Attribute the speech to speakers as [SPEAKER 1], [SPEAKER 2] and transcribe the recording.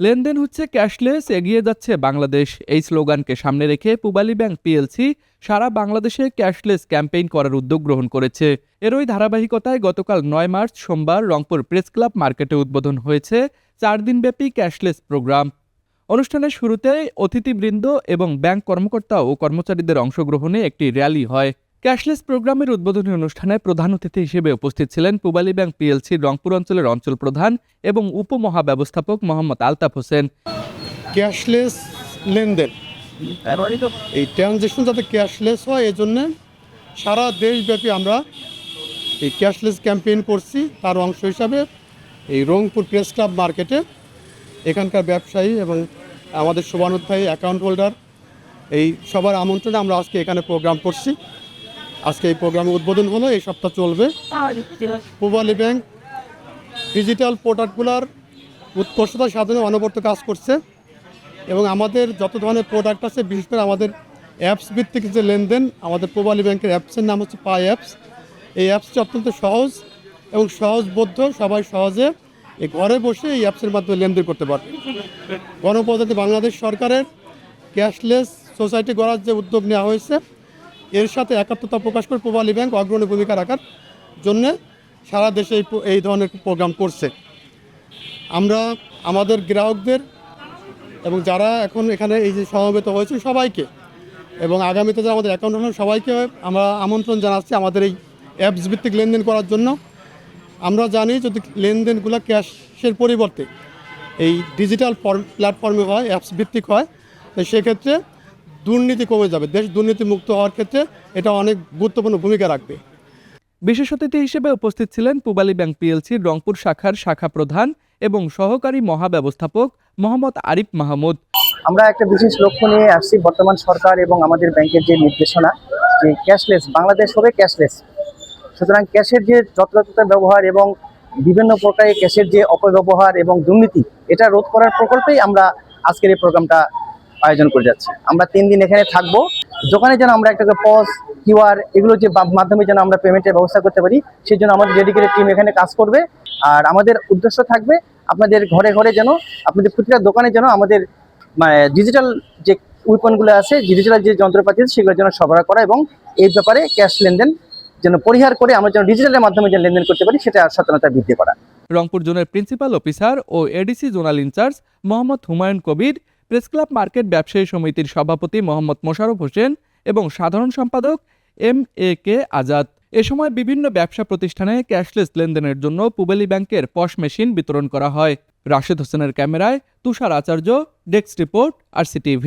[SPEAKER 1] লেনদেন হচ্ছে ক্যাশলেস, এগিয়ে যাচ্ছে বাংলাদেশ। এই স্লোগানকে সামনে রেখে পূবালী ব্যাংক পিএলসি সারা বাংলাদেশে ক্যাশলেস ক্যাম্পেইন করার উদ্যোগ গ্রহণ করেছে। এরই ধারাবাহিকতায় গতকাল ৯ মার্চ সোমবার রংপুর প্রেস ক্লাব মার্কেটে উদ্বোধন হয়েছে ৪ দিনব্যাপী ক্যাশলেস প্রোগ্রাম। অনুষ্ঠানের শুরুতে অতিথিবৃন্দ এবং ব্যাংক কর্মকর্তা ও কর্মচারীদের অংশগ্রহণে একটি র্যালি হয়। ক্যাশলেস প্রোগ্রামের উদ্বোধনী অনুষ্ঠানে প্রধান অতিথি হিসেবে উপস্থিত ছিলেন পূবালী ব্যাংক পিএলসির রংপুর অঞ্চলের অঞ্চল প্রধান এবং উপমহাব্যবস্থাপক মোহাম্মদ আলতাফ হোসেন।
[SPEAKER 2] ক্যাশলেস লেনদেন, এই ট্রানজ্যাকশন যাতে ক্যাশলেস হয় এই জন্যে সারা দেশব্যাপী আমরা এই ক্যাশলেস ক্যাম্পেইন করছি। তার অংশ হিসাবে এই রংপুর প্রেস ক্লাব মার্কেটে এখানকার ব্যবসায়ী এবং আমাদের শুভানুধ্যায়ী অ্যাকাউন্ট হোল্ডার এই সবার আমন্ত্রণে আমরা আজকে এখানে প্রোগ্রাম করছি। আজকে এই প্রোগ্রামে উদ্বোধন হলো, এই সপ্তাহ চলবে। পূবালী ব্যাংক ডিজিটাল প্রোডাক্টগুলোর উৎকর্ষতা সাধনে অনবরত কাজ করছে এবং আমাদের যত ধরনের প্রোডাক্ট আছে, বিশেষ করে আমাদের অ্যাপস ভিত্তিক যে লেনদেন, আমাদের পূবালী ব্যাংকের অ্যাপসের নাম হচ্ছে পাই অ্যাপস। এই অ্যাপসটি অত্যন্ত সহজ এবং সহজবোধ্য, সবাই সহজে এই ঘরে বসে এই অ্যাপসের মাধ্যমে লেনদেন করতে পারবে। গণপ্রজাতন্ত্রী বাংলাদেশ সরকারের ক্যাশলেস সোসাইটি গড়ার যে উদ্যোগ নেওয়া হয়েছে, এর সাথে একাত্মতা প্রকাশ করে পূবালী ব্যাংক অগ্রণী ভূমিকা রাখার জন্যে সারা দেশে এই ধরনের প্রোগ্রাম করছে। আমরা আমাদের গ্রাহকদের এবং যারা এখন এখানে এই যে সমবেত হয়েছে সবাইকে এবং আগামীতে যারা আমাদের অ্যাকাউন্ট হোল্ডার সবাইকে আমরা আমন্ত্রণ জানাচ্ছি আমাদের এই অ্যাপস ভিত্তিক লেনদেন করার জন্য। আমরা জানি যদি লেনদেনগুলো ক্যাশের পরিবর্তে এই ডিজিটাল প্ল্যাটফর্মে হয়, অ্যাপস ভিত্তিক হয়, তো সেক্ষেত্রে দুর্নীতি কমে যাবে। দেশ দুর্নীতিমুক্ত হওয়ার ক্ষেত্রে এটা অনেক গুরুত্বপূর্ণ ভূমিকা রাখবে।
[SPEAKER 1] বিশেষ অতিথি হিসেবে উপস্থিত ছিলেন পূবালী ব্যাংক পিএলসির রংপুর শাখার শাখা প্রধান এবং সহকারী মহাব্যবস্থাপক মোহাম্মদ আরিফ মাহমুদ।
[SPEAKER 3] আমরা একটা বিশেষ লক্ষ্য নিয়ে আসছি, বর্তমান সরকার এবং আমাদের ব্যাংকের যে নির্দেশনা যে ক্যাশলেস বাংলাদেশ হবে ক্যাশলেস। সুতরাং ক্যাশের যে যথাযথ ব্যবহার এবং বিভিন্ন প্রকারের ক্যাশের যে অপব্যবহার এবং দুর্নীতি, এটা রোধ করার প্রকল্পেই আমরা আজকের এই প্রোগ্রামটা আয়োজন করে যাচ্ছি। আমরা 3 দিন এখানে থাকবো। দোকানে যেন আমরা একটা পজ, কিউআর এগুলো যে মাধ্যমে যেন আমরা পেমেন্টের ব্যবস্থা করতে পারি, সেই জন্য আমাদের ডেডিকেটেড টিম এখানে কাজ করবে। আর আমাদের উদ্দেশ্য থাকবে আপনাদের ঘরে ঘরে যেন, আপনাদের প্রতিটা দোকানে যেন আমাদের ডিজিটাল যে উইপনগুলো আছে, ডিজিটাল যে যন্ত্রপাতি আছে, সেগুলোর জন্য সরবরাহ করা এবং এই ব্যাপারে ক্যাশ লেনদেন যেন পরিহার করে আমরা যেন ডিজিটালের মাধ্যমে যে লেনদেন করতে পারি, সেটা সচেতনতা বৃদ্ধি করা।
[SPEAKER 1] রংপুর জোনের প্রিন্সিপাল অফিসার ও ADC zonal in-charge Mohammad Humayun Kabir, press club market ব্যবসায়ী সমিতির সভাপতি মোহাম্মদ মোশাররফ হোসেন এবং সাধারণ সম্পাদক MAK আজাদ। এ সময় বিভিন্ন ব্যবসা প্রতিষ্ঠানে ক্যাশলেস লেনদেনের জন্য পূবালী ব্যাংকের পশ মেশিন বিতরণ করা হয়। রাশেদ হোসেনের ক্যামেরায় তুষার আচার্য, ডেস্ক রিপোর্ট, RCTV।